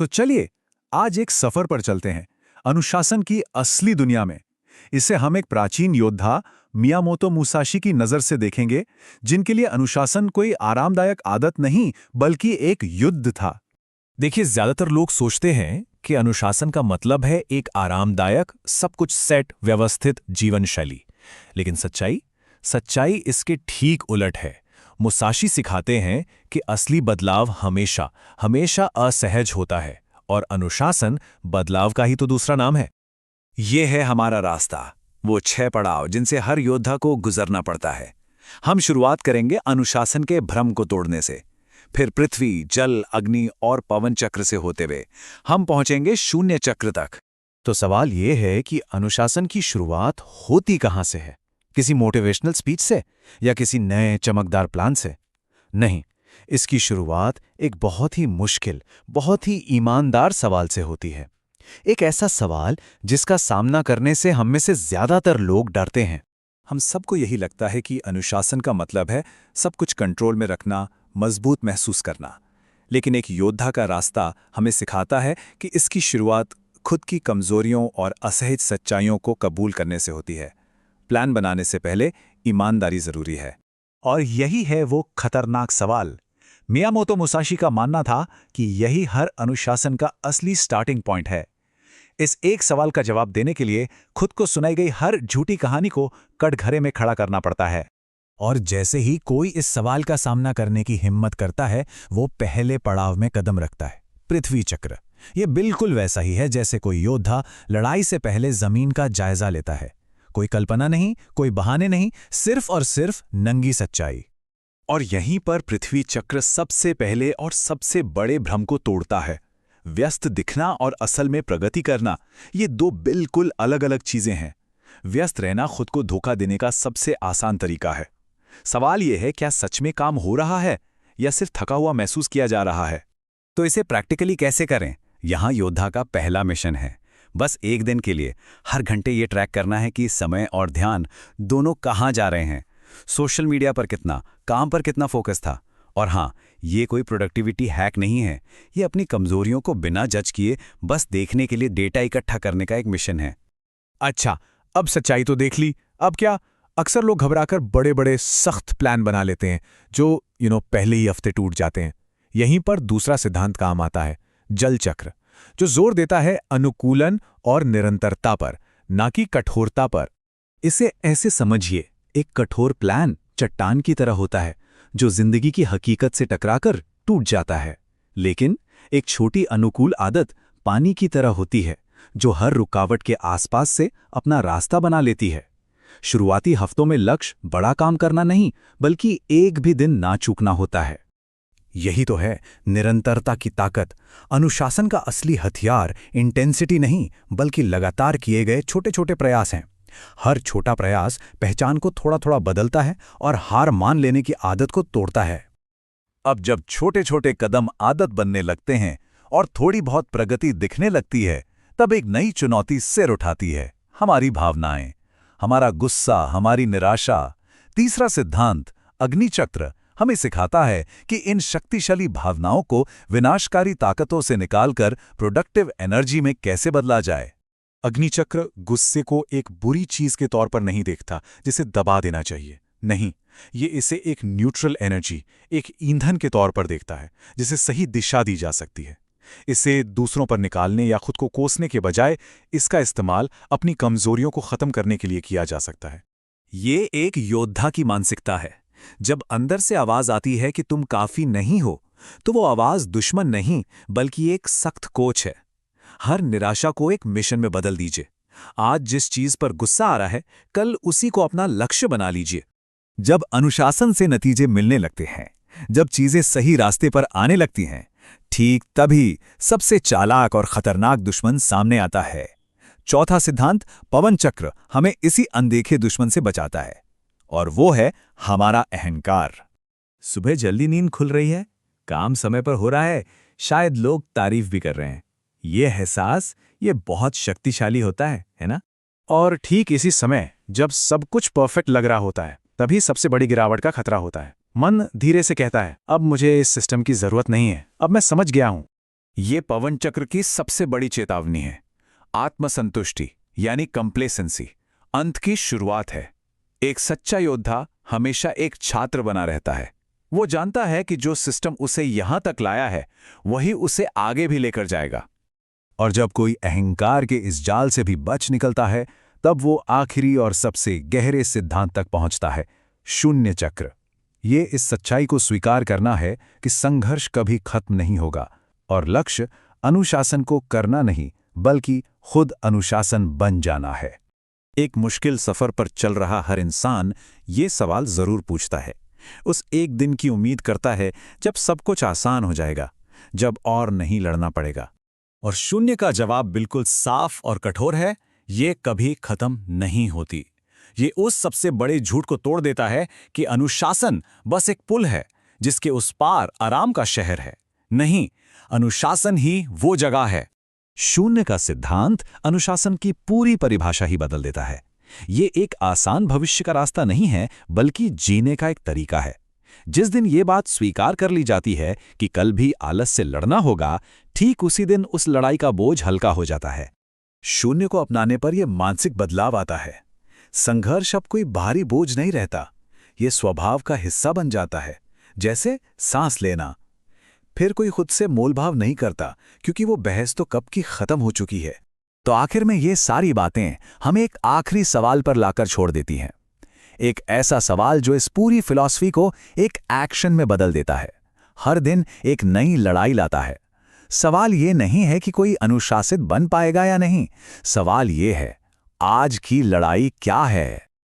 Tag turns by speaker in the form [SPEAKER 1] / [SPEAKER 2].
[SPEAKER 1] तो चलिए आज एक सफर पर चलते हैं, अनुशासन की असली दुनिया में। इसे हम एक प्राचीन योद्धा मियामोतो मुसाशी की नज़र से देखेंगे, जिनके लिए अनुशासन कोई आरामदायक आदत नहीं बल्कि एक युद्ध था।
[SPEAKER 2] देखिए, ज्यादातर लोग सोचते हैं कि अनुशासन का मतलब है एक आरामदायक, सब कुछ सेट, व्यवस्थित जीवन शैली। लेकिन सच्चाई सच्चाई इसके ठीक उलट है। मुसाशी सिखाते हैं कि असली बदलाव हमेशा हमेशा असहज होता है, और अनुशासन बदलाव का ही तो दूसरा नाम है।
[SPEAKER 1] ये है हमारा रास्ता, वो 6 पड़ाव जिनसे हर योद्धा को गुजरना पड़ता है। हम शुरुआत करेंगे अनुशासन के भ्रम को तोड़ने से। फिर पृथ्वी, जल, अग्नि और पवन चक्र से होते हुए हम पहुंचेंगे शून्य चक्र तक।
[SPEAKER 2] तो सवाल ये है कि अनुशासन की शुरुआत होती कहाँ से है? किसी मोटिवेशनल स्पीच से या किसी नए चमकदार प्लान से? नहीं, इसकी शुरुआत एक बहुत ही मुश्किल, बहुत ही ईमानदार सवाल से होती है। एक ऐसा सवाल जिसका सामना करने से हम में से ज्यादातर लोग डरते हैं।
[SPEAKER 1] हम सबको यही लगता है कि अनुशासन का मतलब है सब कुछ कंट्रोल में रखना, मजबूत महसूस करना। लेकिन एक योद्धा का रास्ता हमें सिखाता है कि इसकी शुरुआत खुद की कमजोरियों और असहज सच्चाइयों को कबूल करने से होती है। प्लान बनाने से पहले ईमानदारी जरूरी है। और यही है वो खतरनाक सवाल। मियामोतो मुसाशी का मानना था कि यही हर अनुशासन का असली स्टार्टिंग पॉइंट है। इस एक सवाल का जवाब देने के लिए खुद को सुनाई गई हर झूठी कहानी को कटघरे में खड़ा करना पड़ता है।
[SPEAKER 2] और जैसे ही कोई इस सवाल का सामना करने की हिम्मत करता है, वो पहले पड़ाव में कदम रखता है, पृथ्वी चक्र। ये बिल्कुल वैसा ही है जैसे कोई योद्धा लड़ाई से पहले जमीन का जायजा लेता है। कोई कल्पना नहीं, कोई बहाने नहीं, सिर्फ और सिर्फ नंगी सच्चाई।
[SPEAKER 1] और यहीं पर पृथ्वी चक्र सबसे पहले और सबसे बड़े भ्रम को तोड़ता है। व्यस्त दिखना और असल में प्रगति करना, ये दो बिल्कुल अलग अलग चीजें हैं। व्यस्त रहना खुद को धोखा देने का सबसे आसान तरीका है। सवाल यह है, क्या सच में काम हो रहा है या सिर्फ थका हुआ महसूस किया जा रहा है? तो इसे प्रैक्टिकली कैसे करें? यहां योद्धा का पहला मिशन है। बस एक दिन के लिए हर घंटे ये ट्रैक करना है कि समय और ध्यान दोनों कहां जा रहे हैं। सोशल मीडिया पर कितना, काम पर कितना फोकस था। और हां, ये कोई प्रोडक्टिविटी हैक नहीं है। ये अपनी कमजोरियों को बिना जज किए बस देखने के लिए डेटा इकट्ठा करने का एक मिशन है।
[SPEAKER 2] अच्छा, अब सच्चाई तो देख ली, अब क्या? अक्सर लोग घबराकर बड़े बड़े सख्त प्लान बना लेते हैं जो पहले ही हफ्ते टूट जाते हैं। यहीं पर दूसरा सिद्धांत काम आता है, जल चक्र, जो जोर देता है अनुकूलन और निरंतरता पर, ना कि कठोरता पर।
[SPEAKER 1] इसे ऐसे समझिए, एक कठोर प्लान चट्टान की तरह होता है जो जिंदगी की हकीकत से टकराकर टूट जाता है। लेकिन एक छोटी अनुकूल आदत पानी की तरह होती है जो हर रुकावट के आसपास से अपना रास्ता बना लेती है। शुरुआती हफ्तों में लक्ष्य बड़ा काम करना नहीं, बल्कि एक भी दिन ना चूकना होता है।
[SPEAKER 2] यही तो है निरंतरता की ताकत। अनुशासन का असली हथियार इंटेंसिटी नहीं, बल्कि लगातार किए गए छोटे छोटे प्रयास हैं। हर छोटा प्रयास पहचान को थोड़ा थोड़ा बदलता है और हार मान लेने की आदत को तोड़ता है।
[SPEAKER 1] अब जब छोटे छोटे कदम आदत बनने लगते हैं और थोड़ी बहुत प्रगति दिखने लगती है, तब एक नई चुनौती सिर उठाती है, हमारी भावनाएं, हमारा गुस्सा, हमारी निराशा। तीसरा सिद्धांत, अग्नि चक्र, हमें सिखाता है कि इन शक्तिशाली भावनाओं को विनाशकारी ताकतों से निकालकर प्रोडक्टिव एनर्जी में कैसे बदला जाए। अग्निचक्र गुस्से को एक बुरी चीज के तौर पर नहीं देखता जिसे दबा देना चाहिए। नहीं, ये इसे एक न्यूट्रल एनर्जी, एक ईंधन के तौर पर देखता है जिसे सही दिशा दी जा सकती है। इसे दूसरों पर निकालने या खुद को कोसने के बजाय इसका इस्तेमाल अपनी कमजोरियों को खत्म करने के लिए किया जा सकता है। ये एक योद्धा की मानसिकता है। जब अंदर से आवाज आती है कि तुम काफी नहीं हो, तो वो आवाज दुश्मन नहीं बल्कि एक सख्त कोच है। हर निराशा को एक मिशन में बदल दीजिए। आज जिस चीज पर गुस्सा आ रहा है, कल उसी को अपना लक्ष्य बना लीजिए। जब अनुशासन से नतीजे मिलने लगते हैं, जब चीजें सही रास्ते पर आने लगती हैं, ठीक तभी सबसे चालाक और खतरनाक दुश्मन सामने आता है। चौथा सिद्धांत, पवन चक्र, हमें इसी अनदेखे दुश्मन से बचाता है, और वो है हमारा अहंकार। सुबह जल्दी नींद खुल रही है, काम समय पर हो रहा है, शायद लोग तारीफ भी कर रहे हैं। ये एहसास, ये बहुत शक्तिशाली होता है ना? और ठीक इसी समय जब सब कुछ परफेक्ट लग रहा होता है, तभी सबसे बड़ी गिरावट का खतरा होता है। मन धीरे से कहता है, अब मुझे इस सिस्टम की जरूरत नहीं है, अब मैं समझ गया हूं।
[SPEAKER 2] ये पवन चक्र की सबसे बड़ी चेतावनी है। आत्मसंतुष्टि यानी कंप्लेसेंसी अंत की शुरुआत है। एक सच्चा योद्धा हमेशा एक छात्र बना रहता है। वो जानता है कि जो सिस्टम उसे यहां तक लाया है वही उसे आगे भी लेकर जाएगा।
[SPEAKER 1] और जब कोई अहंकार के इस जाल से भी बच निकलता है, तब वो आखिरी और सबसे गहरे सिद्धांत तक पहुंचता है, शून्य चक्र। ये इस सच्चाई को स्वीकार करना है कि संघर्ष कभी खत्म नहीं होगा और लक्ष्य अनुशासन को करना नहीं बल्कि खुद अनुशासन बन जाना है।
[SPEAKER 2] एक मुश्किल सफर पर चल रहा हर इंसान ये सवाल जरूर पूछता है। उस एक दिन की उम्मीद करता है जब सब कुछ आसान हो जाएगा, जब और नहीं लड़ना पड़ेगा। और शून्य का जवाब बिल्कुल साफ और कठोर है, ये कभी खत्म नहीं होती। ये उस सबसे बड़े झूठ को तोड़ देता है कि अनुशासन बस एक पुल है जिसके उस पार आराम का शहर है। नहीं, अनुशासन ही वो जगह है।
[SPEAKER 1] शून्य का सिद्धांत अनुशासन की पूरी परिभाषा ही बदल देता है। ये एक आसान भविष्य का रास्ता नहीं है बल्कि जीने का एक तरीका है। जिस दिन ये बात स्वीकार कर ली जाती है कि कल भी आलस से लड़ना होगा, ठीक उसी दिन उस लड़ाई का बोझ हल्का हो जाता है। शून्य को अपनाने पर यह मानसिक बदलाव आता है। संघर्ष अब कोई भारी बोझ नहीं रहता, ये स्वभाव का हिस्सा बन जाता है, जैसे सांस लेना। फिर कोई खुद से मोलभाव नहीं करता क्योंकि वो बहस तो कब की खत्म हो चुकी है। तो आखिर में ये सारी बातें हमें एक आखिरी सवाल पर लाकर छोड़ देती हैं। एक ऐसा सवाल जो इस पूरी फिलॉसफी को एक एक्शन में बदल देता है, हर दिन एक नई लड़ाई लाता है। सवाल ये नहीं है कि कोई अनुशासित बन पाएगा या नहीं, सवाल ये है, आज की लड़ाई क्या है।